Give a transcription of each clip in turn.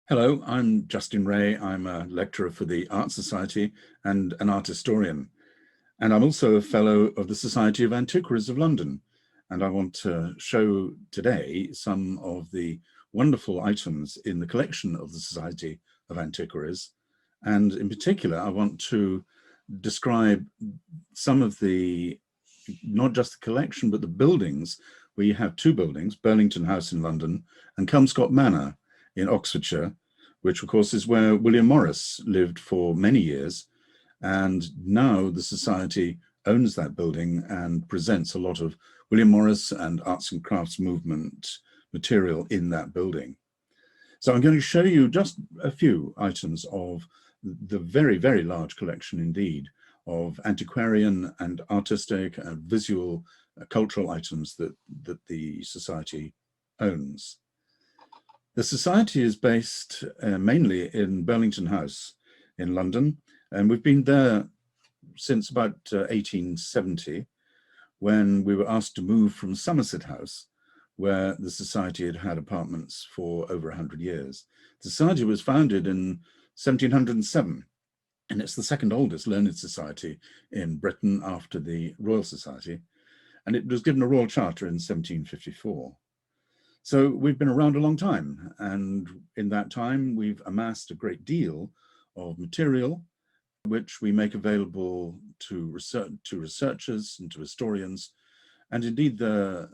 Hello, I'm Justin Reay. I'm a lecturer for the Art Society and an art historian. And I'm also a fellow of the Society of Antiquaries of London. And I want to show today some of the wonderful items in the collection of the Society of Antiquaries. And in particular, I want to describe some of the, not just the collection, but the buildings. We have two buildings, Burlington House in London and Comescott Manor in Oxfordshire, which of course is where William Morris lived for many years. And now the Society owns that building and presents a lot of William Morris and arts and crafts movement material in that building. So I'm going to show you just a few items of the very, very large collection indeed of antiquarian and artistic and visual cultural items that the Society owns. The Society is based mainly in Burlington House in London, and we've been there since about 1870, when we were asked to move from Somerset House, where the Society had had apartments for over 100 years. The Society was founded in 1707, and it's the second oldest learned society in Britain after the Royal Society, and it was given a royal charter in 1754. So we've been around a long time, and in that time we've amassed a great deal of material which we make available to researchers and to historians. And indeed the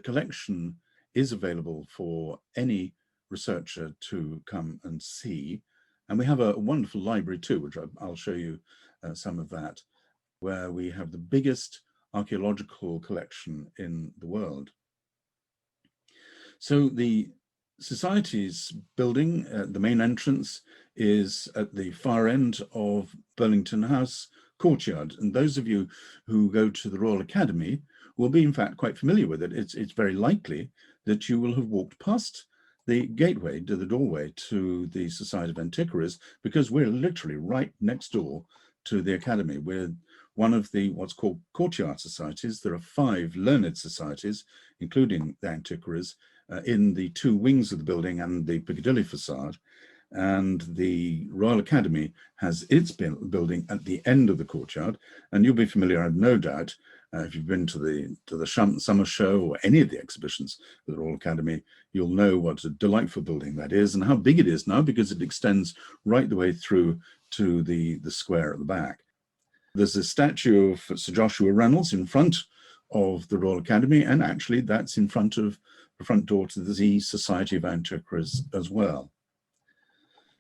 collection is available for any researcher to come and see. And we have a wonderful library too, which I'll show you some of that, where we have the biggest archaeological collection in the world. So the Society's building, the main entrance, is at the far end of Burlington House courtyard. And those of you who go to the Royal Academy will be in fact quite familiar with it. It's very likely that you will have walked past the gateway to the doorway to the Society of Antiquaries, because we're literally right next door to the Academy. We're one of the what's called courtyard societies. There are 5 learned societies, including the Antiquaries, in the 2 wings of the building and the Piccadilly facade. And the Royal Academy has its building at the end of the courtyard. And you'll be familiar, I have no doubt, if you've been to the summer show or any of the exhibitions at the Royal Academy, you'll know what a delightful building that is and how big it is now, because it extends right the way through to the square at the back. There's a statue of Sir Joshua Reynolds in front of the Royal Academy, and actually that's in front of the front door to the Society of Antiquaries as well.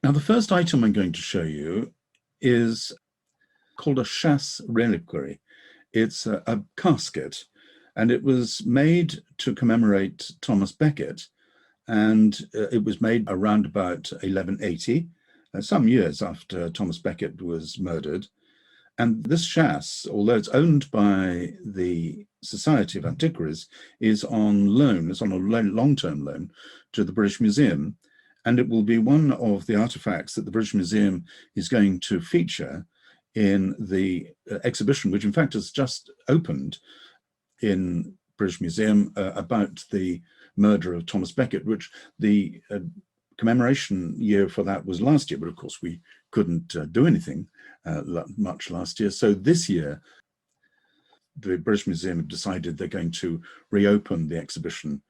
Now, the first item I'm going to show you is called a Chasse reliquary. It's a casket, and it was made to commemorate Thomas Becket, and it was made around about 1180, some years after Thomas Becket was murdered. And this Chasse, although it's owned by the Society of Antiquaries, is on loan. It's on a long-term loan to the British Museum. And it will be one of the artifacts that the British Museum is going to feature in the exhibition, which in fact has just opened in British Museum about the murder of Thomas Becket, which the commemoration year for that was last year, but of course we couldn't do anything much last year. So this year, the British Museum have decided they're going to reopen the exhibition.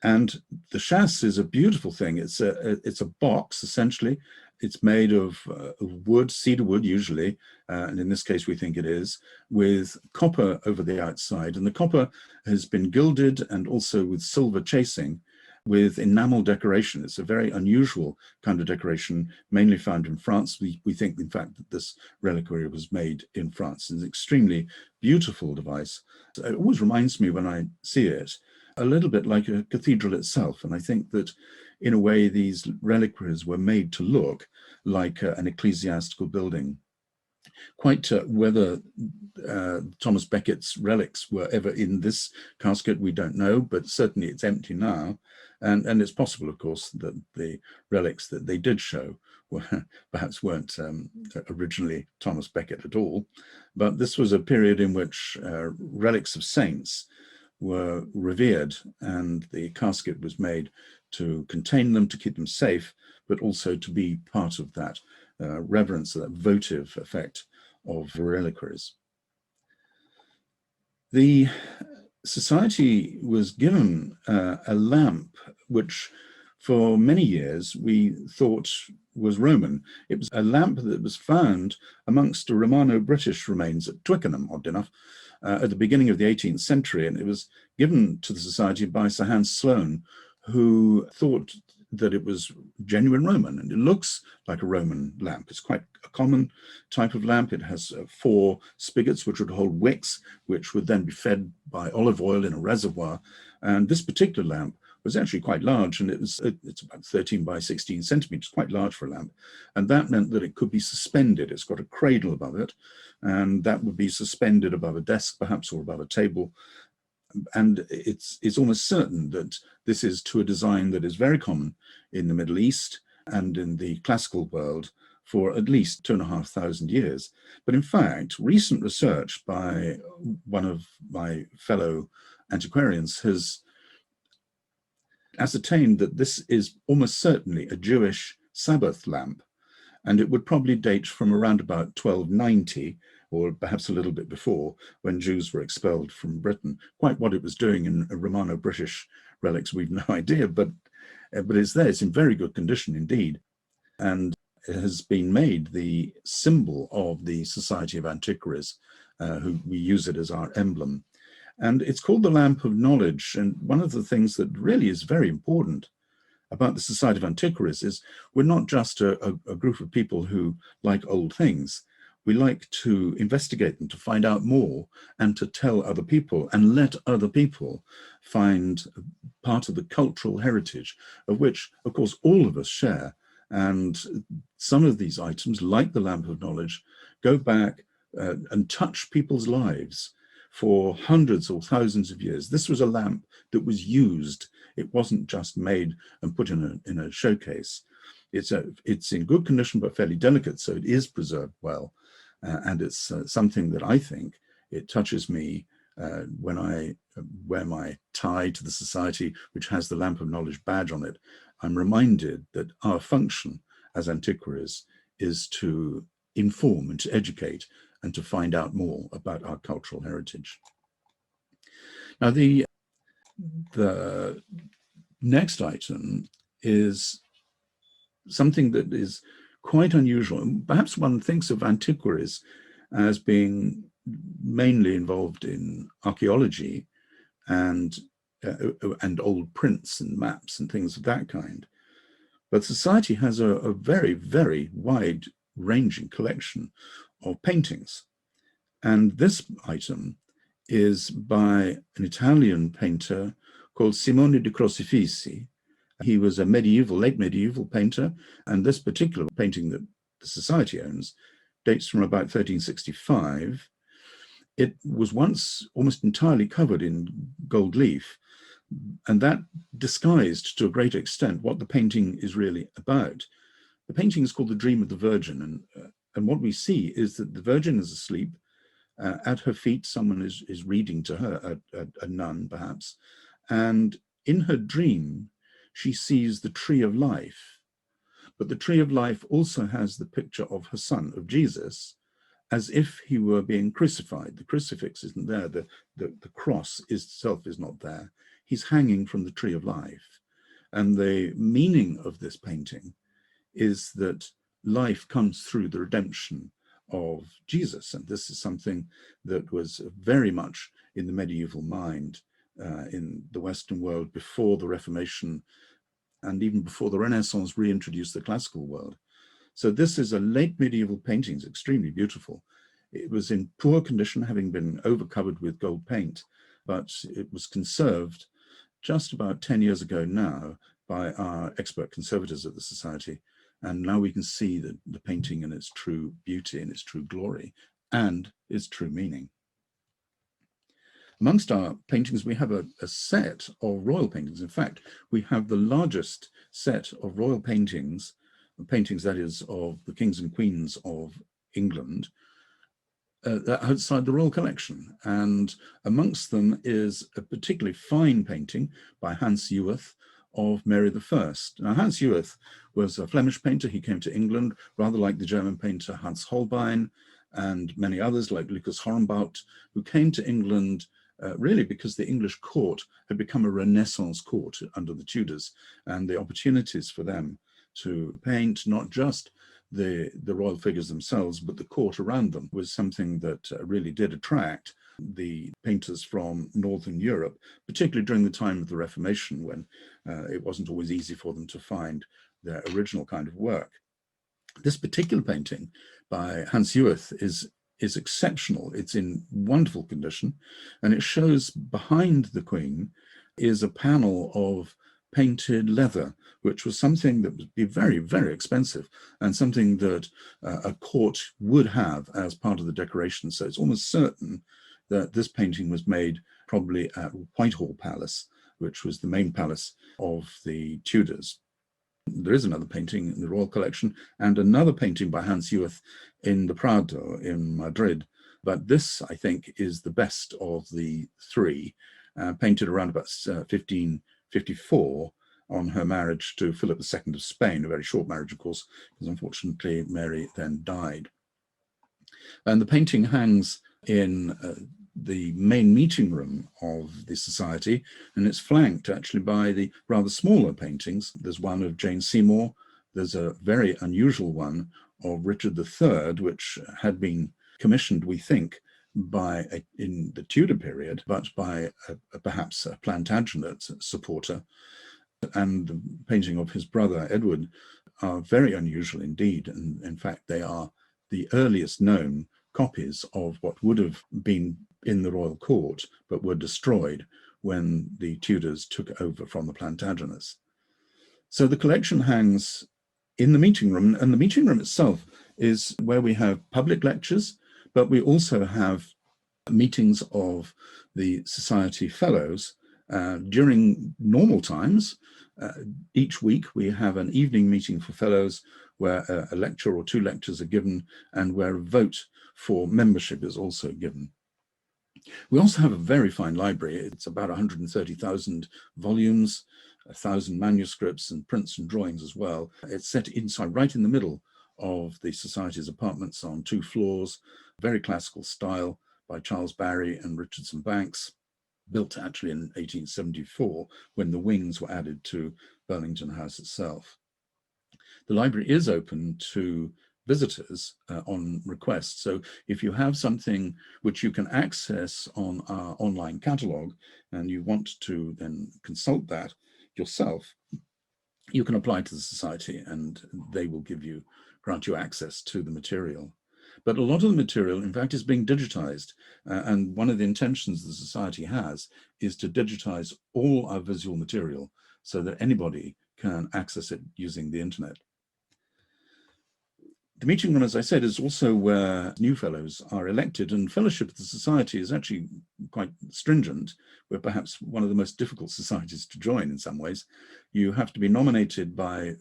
And the Chasse is a beautiful thing. It's a box, essentially. It's made of wood, cedar wood usually, and in this case we think it is, with copper over the outside. And the copper has been gilded and also with silver chasing, with enamel decoration. It's a very unusual kind of decoration, mainly found in France. We think, in fact, that this reliquary was made in France. It's an extremely beautiful device. It always reminds me, when I see it, a little bit like a cathedral itself. And I think that, in a way, these reliquaries were made to look like an ecclesiastical building. Quite whether Thomas Becket's relics were ever in this casket, we don't know, but certainly it's empty now. And it's possible, of course, that the relics that they did show perhaps weren't originally Thomas Becket at all. But this was a period in which relics of saints were revered, and the casket was made to contain them, to keep them safe, but also to be part of that reverence, that votive effect of reliquaries. The society was given a lamp which for many years we thought was Roman. It was a lamp that was found amongst the Romano-British remains at Twickenham, odd enough, at the beginning of the 18th century, and it was given to the society by Sir Hans Sloane, who thought that it was genuine Roman, and it looks like a Roman lamp. It's quite a common type of lamp. It has 4 spigots which would hold wicks, which would then be fed by olive oil in a reservoir. And this particular lamp was actually quite large, and it's about 13 by 16 centimeters, quite large for a lamp. And that meant that it could be suspended. It's got a cradle above it, and that would be suspended above a desk, perhaps, or above a table. And it's almost certain that this is to a design that is very common in the Middle East and in the classical world for at least 2,500 years. But in fact, recent research by one of my fellow antiquarians has ascertained that this is almost certainly a Jewish Sabbath lamp, and it would probably date from around about 1290, or perhaps a little bit before, when Jews were expelled from Britain. Quite what it was doing in Romano-British relics, we've no idea, but it's there. It's in very good condition indeed, and it has been made the symbol of the Society of Antiquaries, who we use it as our emblem. And it's called the Lamp of Knowledge. And one of the things that really is very important about the Society of Antiquaries is we're not just a group of people who like old things. We like to investigate them, to find out more, and to tell other people and let other people find part of the cultural heritage of which, of course, all of us share. And some of these items, like the Lamp of Knowledge, go back and touch people's lives for hundreds or thousands of years. This was a lamp that was used. It wasn't just made and put in a showcase. It's in good condition, but fairly delicate, so it is preserved well. And it's something that I think it touches me when I wear my tie to the society, which has the Lamp of Knowledge badge on it. I'm reminded that our function as antiquaries is to inform and to educate and to find out more about our cultural heritage. Now, the next item is something that is quite unusual. Perhaps one thinks of antiquaries as being mainly involved in archaeology and old prints and maps and things of that kind. But society has a very, very wide-ranging collection of paintings. And this item is by an Italian painter called Simone di Crocifissi. He was a late medieval painter, and this particular painting that the society owns dates from about 1365. It was once almost entirely covered in gold leaf, and that disguised to a great extent what the painting is really about. The painting is called The Dream of the Virgin, and what we see is that the Virgin is asleep. At her feet, someone is reading to her, a nun perhaps, and in her dream, she sees the tree of life. But the tree of life also has the picture of her son, of Jesus, as if he were being crucified. The crucifix isn't there, the cross itself is not there. He's hanging from the tree of life. And the meaning of this painting is that life comes through the redemption of Jesus. And this is something that was very much in the medieval mind in the Western world before the Reformation and even before the Renaissance reintroduced the classical world. So this is a late medieval painting. It's extremely beautiful. It was in poor condition, having been overcovered with gold paint, but it was conserved just about 10 years ago now by our expert conservators at the Society. And now we can see the painting in its true beauty and its true glory and its true meaning. Amongst our paintings, we have a set of royal paintings. In fact, we have the largest set of royal paintings that is of the kings and queens of England, outside the royal collection. And amongst them is a particularly fine painting by Hans Suerth of Mary I. Now, Hans Suerth was a Flemish painter. He came to England, rather like the German painter Hans Holbein and many others like Lucas Hornbout, who came to England really because the English court had become a Renaissance court under the Tudors, and the opportunities for them to paint not just the royal figures themselves, but the court around them was something that really did attract the painters from Northern Europe, particularly during the time of the Reformation, when it wasn't always easy for them to find their original kind of work. This particular painting by Hans Suerth is exceptional. It's in wonderful condition, and it shows behind the Queen is a panel of painted leather, which was something that would be very, very expensive and something that a court would have as part of the decoration. So it's almost certain that this painting was made probably at Whitehall Palace, which was the main palace of the Tudors. There is another painting in the Royal Collection and another painting by Hans Suerth in the Prado in Madrid. But this, I think, is the best of the three, painted around about 1554 on her marriage to Philip II of Spain, a very short marriage, of course, because unfortunately Mary then died. And the painting hangs in the main meeting room of the Society, and it's flanked actually by the rather smaller paintings. There's one of Jane Seymour. There's a very unusual one of Richard III, which had been commissioned, we think, in the Tudor period, but by perhaps a Plantagenet supporter. And the painting of his brother Edward are very unusual indeed, and in fact they are the earliest known copies of what would have been in the royal court but were destroyed when the Tudors took over from the Plantagenets. So the collection hangs in the meeting room, and the meeting room itself is where we have public lectures, but we also have meetings of the Society Fellows during normal times. Each week we have an evening meeting for Fellows where a lecture or two lectures are given and where a vote for membership is also given. We also have a very fine library. It's about 130,000 volumes, 1,000 manuscripts and prints and drawings as well. It's set inside, right in the middle of the Society's apartments on 2 floors, very classical style by Charles Barry and Richardson Banks, built actually in 1874 when the wings were added to Burlington House itself. The library is open to visitors on request. So if you have something which you can access on our online catalogue and you want to then consult that yourself, you can apply to the Society and they will grant you access to the material. But a lot of the material, in fact, is being digitized. And one of the intentions the Society has is to digitize all our visual material so that anybody can access it using the internet. The meeting room, as I said, is also where new fellows are elected, and fellowship of the Society is actually quite stringent. We're perhaps one of the most difficult societies to join in some ways. You have to be nominated by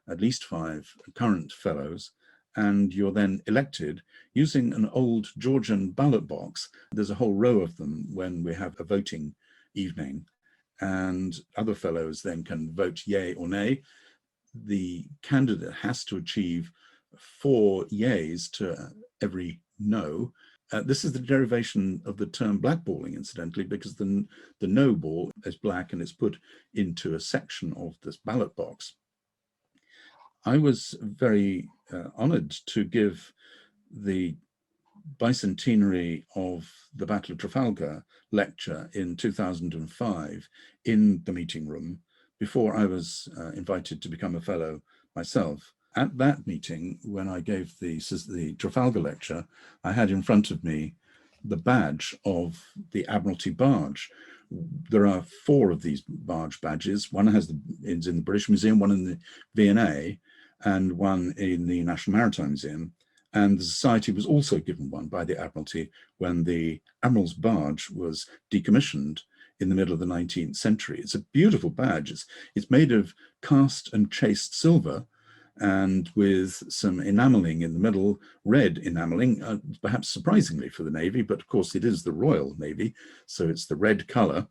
at least five current fellows, and you're then elected using an old Georgian ballot box. There's a whole row of them when we have a voting evening, and other fellows then can vote yay or nay. The candidate has to achieve 4 yays to every no. This is the derivation of the term blackballing, incidentally, because the no ball is black and it's put into a section of this ballot box. I was very honoured to give the bicentenary of the Battle of Trafalgar lecture in 2005 in the meeting room before I was invited to become a fellow myself. At that meeting, when I gave the Trafalgar lecture, I had in front of me the badge of the Admiralty Barge. There are 4 of these barge badges. One is in the British Museum, one in the V&A, and one in the National Maritime Museum. And the Society was also given one by the Admiralty when the Admirals barge was decommissioned in the middle of the 19th century. It's a beautiful badge. It's made of cast and chased silver and with some enameling in the middle, red enameling, perhaps surprisingly for the Navy, but of course it is the Royal Navy, so it's the red colour.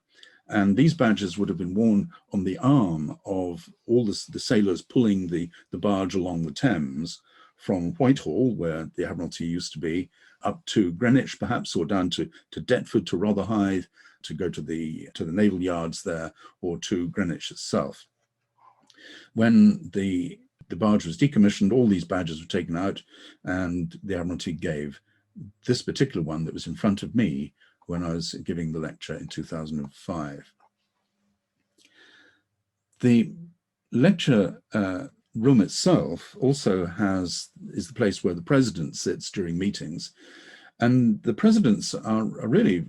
And these badges would have been worn on the arm of all the sailors pulling the barge along the Thames from Whitehall, where the Admiralty used to be, up to Greenwich perhaps, or down to Deptford, to Rotherhithe, to go to the naval yards there, or to Greenwich itself. When the barge was decommissioned, all these badges were taken out, and the Admiralty gave this particular one that was in front of me when I was giving the lecture in 2005. The lecture room itself also is the place where the president sits during meetings, and the presidents are really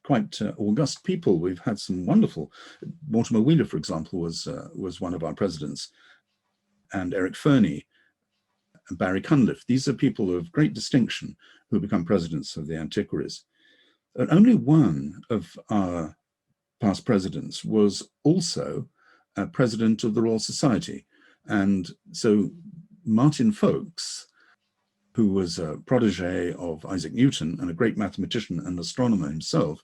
quite august people. We've had some wonderful. Mortimer Wheeler, for example, was one of our presidents, and Eric Fernie, and Barry Cunliffe. These are people of great distinction who become presidents of the antiquaries. And only one of our past presidents was also president of the Royal Society. And so Martin Folkes, who was a protege of Isaac Newton and a great mathematician and astronomer himself,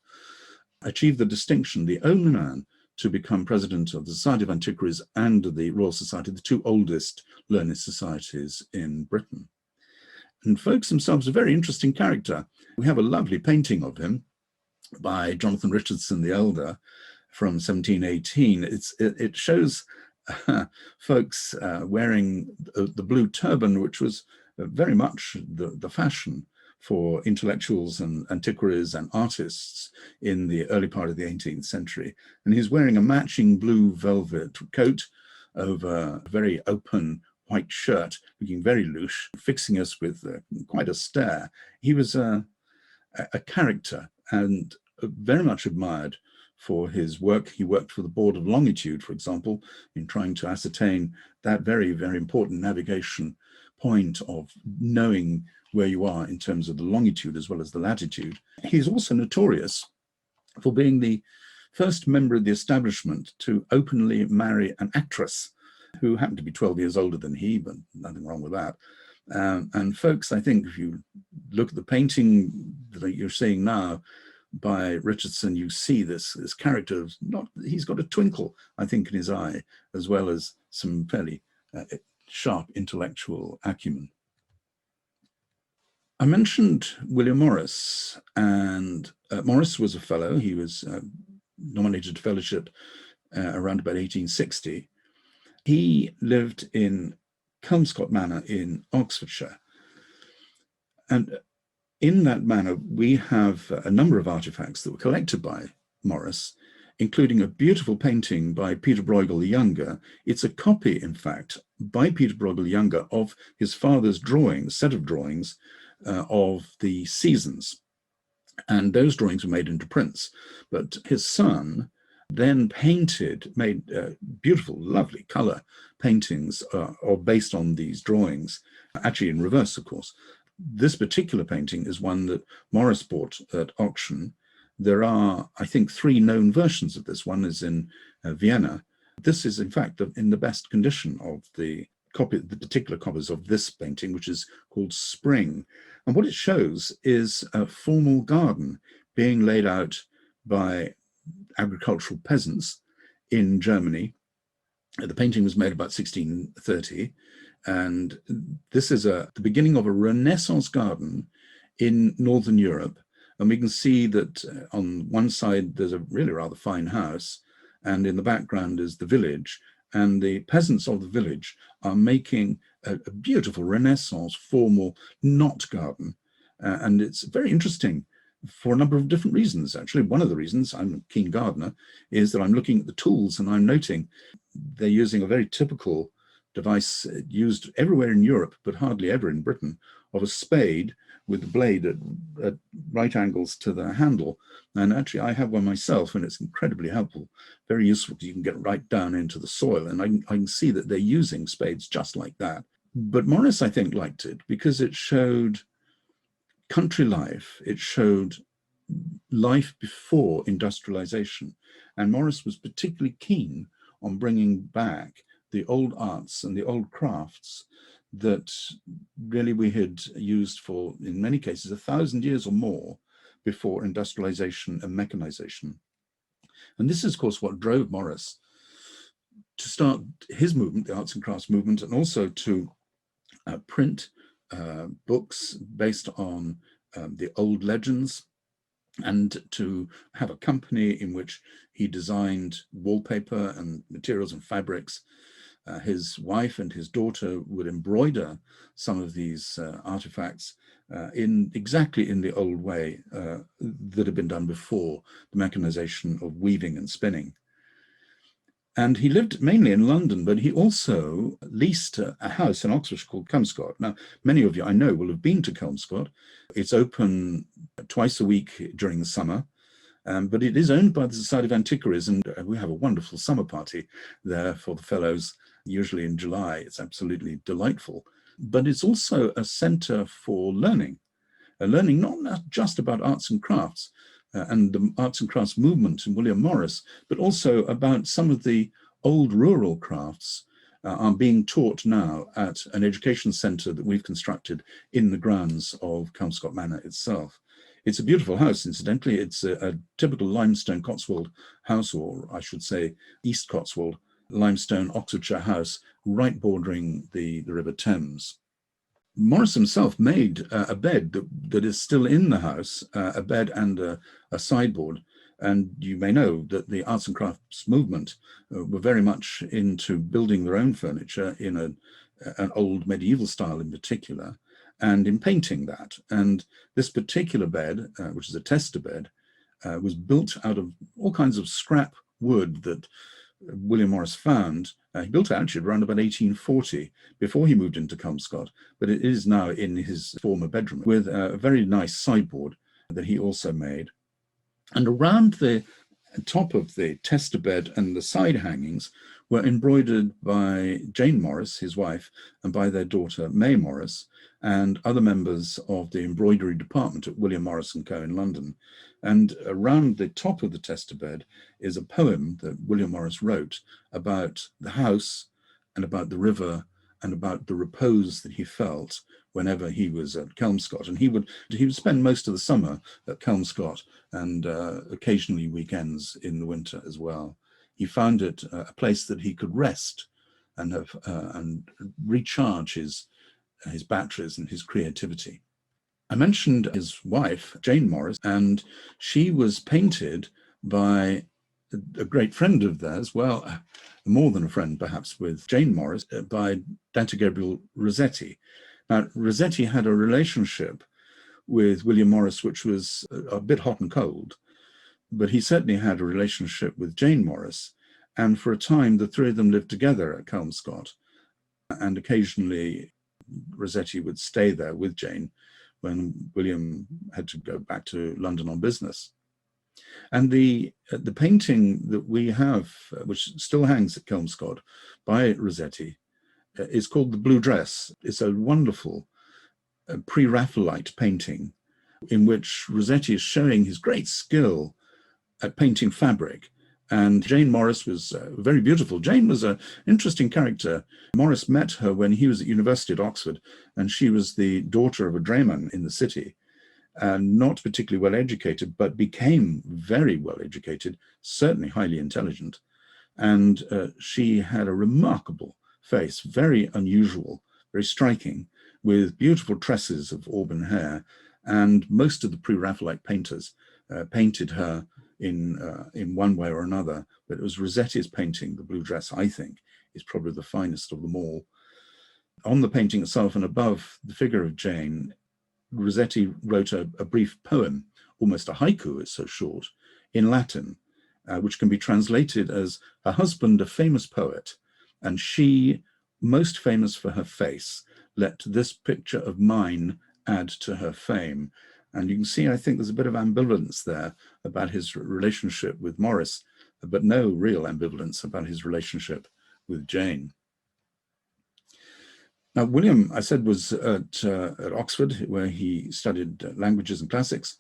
achieved the distinction, the only man to become president of the Society of Antiquaries and the Royal Society, the two oldest learned societies in Britain. And Folkes himself is a very interesting character. We have a lovely painting of him by Jonathan Richardson the Elder from 1718. It shows Folkes wearing the blue turban, which was very much the fashion for intellectuals and antiquaries and artists in the early part of the 18th century. And he's wearing a matching blue velvet coat over a very open white shirt, looking very louche, fixing us with quite a stare. He was a character and very much admired for his work. He worked for the Board of Longitude, for example, in trying to ascertain that very, very important navigation point of knowing where you are in terms of the longitude as well as the latitude. He's also notorious for being the first member of the establishment to openly marry an actress who happened to be 12 years older than he, but nothing wrong with that. And Folkes, I think if you look at the painting that you're seeing now by Richardson, you see this character of he's got a twinkle, I think, in his eye, as well as some fairly sharp intellectual acumen. I mentioned William Morris, and Morris was a fellow. He was nominated to fellowship around about 1860. He lived in Comescott Manor in Oxfordshire. And in that manor, we have a number of artifacts that were collected by Morris, including a beautiful painting by Peter Bruegel the Younger. It's a copy, in fact, by Peter Bruegel the Younger of his father's drawings, set of drawings of the seasons. And those drawings were made into prints. But his son then made beautiful, lovely color paintings based on these drawings, actually in reverse, of course. This particular painting is one that Morris bought at auction. There are, I think, 3 known versions of this. One is in Vienna. This is, in fact, in the best condition of the particular copies of this painting, which is called Spring. And what it shows is a formal garden being laid out by agricultural peasants in Germany. The painting was made about 1630. And this is the beginning of a Renaissance garden in Northern Europe. And we can see that on one side, there's a really rather fine house, and in the background is the village. And the peasants of the village are making a beautiful Renaissance formal knot garden. And it's very interesting for a number of different reasons. Actually, one of the reasons, I'm a keen gardener, is that I'm looking at the tools and I'm noting they're using a very typical device used everywhere in Europe, but hardly ever in Britain, of a spade with the blade at right angles to the handle. And actually, I have one myself, and it's incredibly helpful, very useful, because you can get right down into the soil. And I can see that they're using spades just like that. But Morris, I think, liked it because it showed country life. It showed life before industrialization. And Morris was particularly keen on bringing back the old arts and the old crafts that really we had used for, in many cases, 1,000 years or more before industrialization and mechanization. And this is, of course, what drove Morris to start his movement, the arts and crafts movement, and also to print books based on the old legends, and to have a company in which he designed wallpaper and materials and fabrics. His wife and his daughter would embroider some of these artifacts exactly in the old way that had been done before the mechanization of weaving and spinning. And he lived mainly in London, but he also leased a house in Oxford called Comescott. Now, many of you I know will have been to Comescott. It's open twice a week during the summer, but it is owned by the Society of Antiquaries, and we have a wonderful summer party there for the fellows, usually in July. It's absolutely delightful. But it's also a centre for learning not just about arts and crafts, and the arts and crafts movement in William Morris, but also about some of the old rural crafts are being taught now at an education centre that we've constructed in the grounds of Comescott Manor itself. It's a beautiful house, incidentally. It's a typical limestone Cotswold house, or I should say East Cotswold limestone Oxfordshire house, right bordering the River Thames. Morris himself made a bed that is still in the house, a bed and a sideboard. And you may know that the arts and crafts movement were very much into building their own furniture in an old medieval style in particular, and in painting that. And this particular bed, which is a tester bed, was built out of all kinds of scrap wood that William Morris found. He built it actually around about 1840 before he moved into Comescott, but it is now in his former bedroom with a very nice sideboard that he also made. And around the top of the tester bed and the side hangings were embroidered by Jane Morris, his wife, and by their daughter May Morris, and other members of the embroidery department at William Morris & Co. in London. And around the top of the tester bed is a poem that William Morris wrote about the house and about the river and about the repose that he felt whenever he was at Comescott. And he would spend most of the summer at Comescott and occasionally weekends in the winter as well. He found it a place that he could rest and recharge his batteries and his creativity. I mentioned his wife, Jane Morris, and she was painted by a great friend of theirs, well, more than a friend perhaps, with Jane Morris, by Dante Gabriel Rossetti. Now, Rossetti had a relationship with William Morris, which was a bit hot and cold, but he certainly had a relationship with Jane Morris. And for a time, the three of them lived together at Comescott. And occasionally, Rossetti would stay there with Jane when William had to go back to London on business. And the painting that we have, which still hangs at Comescott by Rossetti, is called The Blue Dress. It's a wonderful pre-Raphaelite painting in which Rossetti is showing his great skill at painting fabric. And Jane Morris was very beautiful. Jane was an interesting character. Morris met her when he was at university at Oxford, and she was the daughter of a drayman in the city, and not particularly well educated, but became very well educated, certainly highly intelligent. And she had a remarkable face, very unusual, very striking, with beautiful tresses of auburn hair. And most of the pre-Raphaelite painters painted her in one way or another, but it was Rossetti's painting, The Blue Dress, I think, is probably the finest of them all. On the painting itself and above the figure of Jane, Rossetti wrote a brief poem, almost a haiku, it's so short, in Latin, which can be translated as "Her husband, a famous poet, and she, most famous for her face, let this picture of mine add to her fame." And you can see, I think there's a bit of ambivalence there about his relationship with Morris, but no real ambivalence about his relationship with Jane. Now, William, I said, was at Oxford, where he studied languages and classics,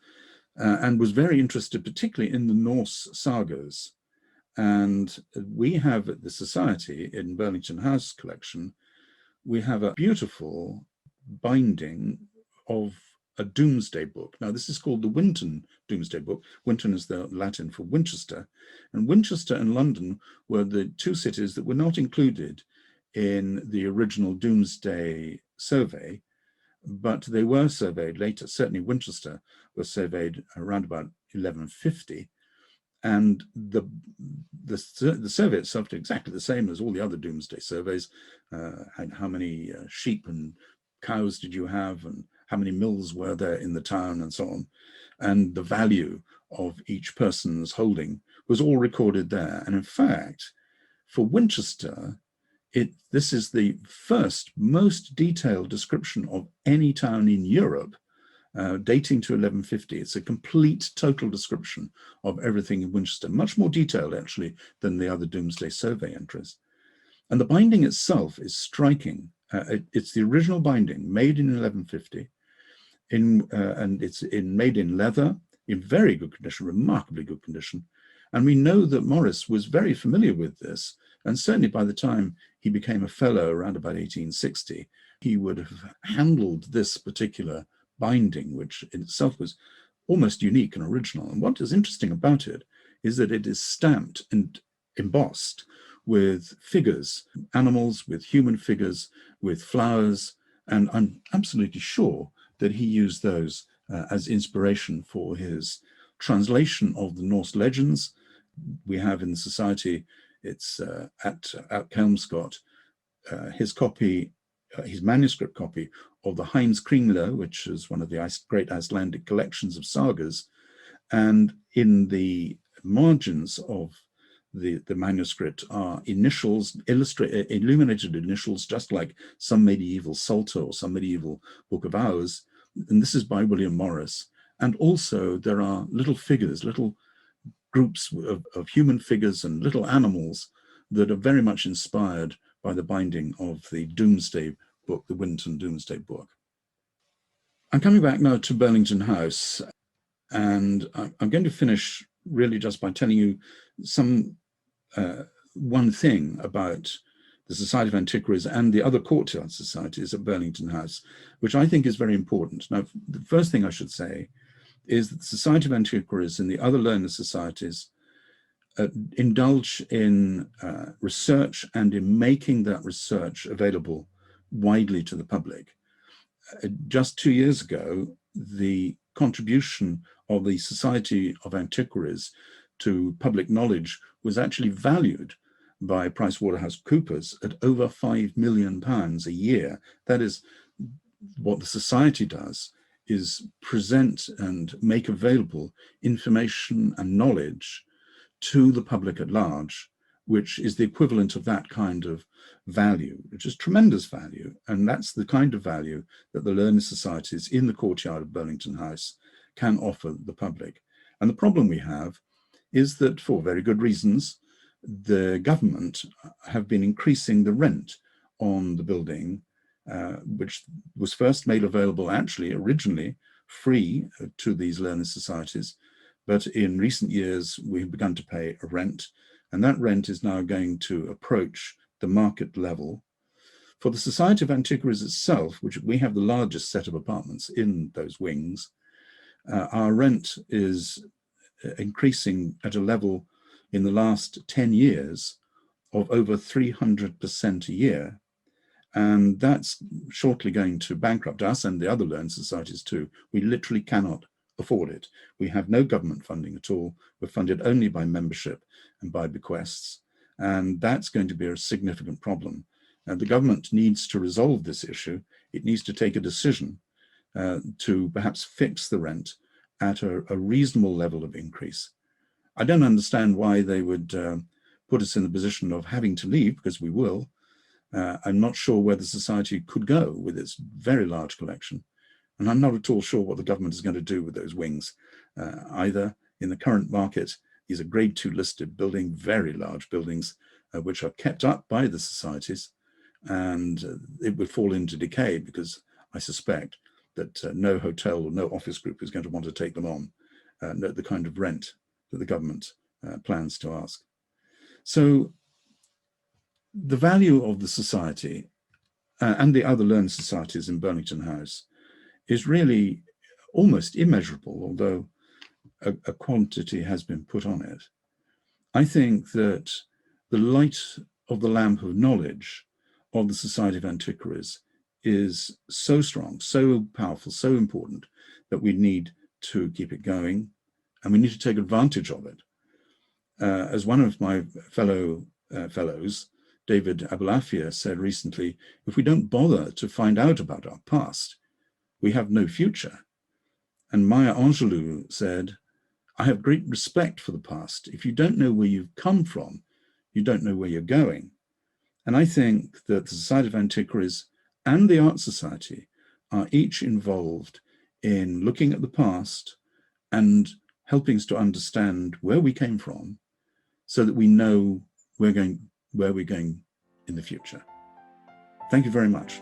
and was very interested particularly in the Norse sagas. And we have at the Society in Burlington House collection, we have a beautiful binding of a Doomsday book. Now, this is called the Winton Doomsday Book. Winton is the Latin for Winchester. And Winchester and London were the two cities that were not included in the original Doomsday survey, but they were surveyed later. Certainly Winchester was surveyed around about 1150. And the survey itself did exactly the same as all the other Doomsday surveys. How many sheep and cows did you have, and how many mills were there in the town, and so on. And the value of each person's holding was all recorded there. And in fact, for Winchester, this is the first most detailed description of any town in Europe, dating to 1150. It's a complete total description of everything in Winchester, much more detailed actually than the other Doomsday survey entries. And the binding itself is striking. It's the original binding made in 1150, and it's made in leather, in very good condition, remarkably good condition. And we know that Morris was very familiar with this, and certainly by the time he became a fellow around about 1860, he would have handled this particular binding, which in itself was almost unique and original. And what is interesting about it is that it is stamped and embossed with figures, animals, with human figures, with flowers, and I'm absolutely sure that he used those as inspiration for his translation of the Norse legends. We have in the Society, it's at Comescott, his copy, his manuscript copy of the Heinz Kringla, which is one of the great Icelandic collections of sagas. And in the margins of the manuscript are initials, illuminated initials, just like some medieval Psalter or some medieval Book of Hours. And this is by William Morris. And also there are little figures, little groups of human figures and little animals that are very much inspired by the binding of the Doomsday book, the Winton Doomsday book. I'm coming back now to Burlington House, and I'm going to finish really just by telling you one thing about the Society of Antiquaries and the other courtyard societies at Burlington House, which I think is very important. Now, the first thing I should say is that the Society of Antiquaries and the other learned societies indulge in research and in making that research available widely to the public. Just 2 years ago, the contribution of the Society of Antiquaries to public knowledge was actually valued by PricewaterhouseCoopers at over £5 million a year. That is what the Society does, is present and make available information and knowledge to the public at large, which is the equivalent of that kind of value, which is tremendous value. And that's the kind of value that the learned societies in the courtyard of Burlington House can offer the public. And the problem we have is that, for very good reasons, the government have been increasing the rent on the building, which was first made available actually originally free to these learned societies. But in recent years, we've begun to pay a rent, and that rent is now going to approach the market level. For the Society of Antiquaries itself, which we have the largest set of apartments in those wings, our rent is increasing at a level in the last 10 years of over 300% a year. And that's shortly going to bankrupt us and the other learned societies too. We literally cannot afford it. We have no government funding at all. We're funded only by membership and by bequests. And that's going to be a significant problem. The government needs to resolve this issue. It needs to take a decision to perhaps fix the rent at a reasonable level of increase. I don't understand why they would put us in the position of having to leave, because we will. I'm not sure where the society could go with its very large collection. And I'm not at all sure what the government is going to do with those wings either. In the current market, these are grade 2 listed building, very large buildings, which are kept up by the societies, and it would fall into decay because I suspect that no hotel or no office group is going to want to take them on at the kind of rent that the government plans to ask. So the value of the society and the other learned societies in Burlington House is really almost immeasurable, although a quantity has been put on it. I think that the light of the lamp of knowledge of the Society of Antiquaries is so strong, so powerful, so important that we need to keep it going, and we need to take advantage of it. As one of my fellows, David Abulafia, said recently, if we don't bother to find out about our past, we have no future. And Maya Angelou said, I have great respect for the past. If you don't know where you've come from, you don't know where you're going. And I think that the Society of Antiquaries and the Art Society are each involved in looking at the past and helping us to understand where we came from so that we know where we're going in the future. Thank you very much.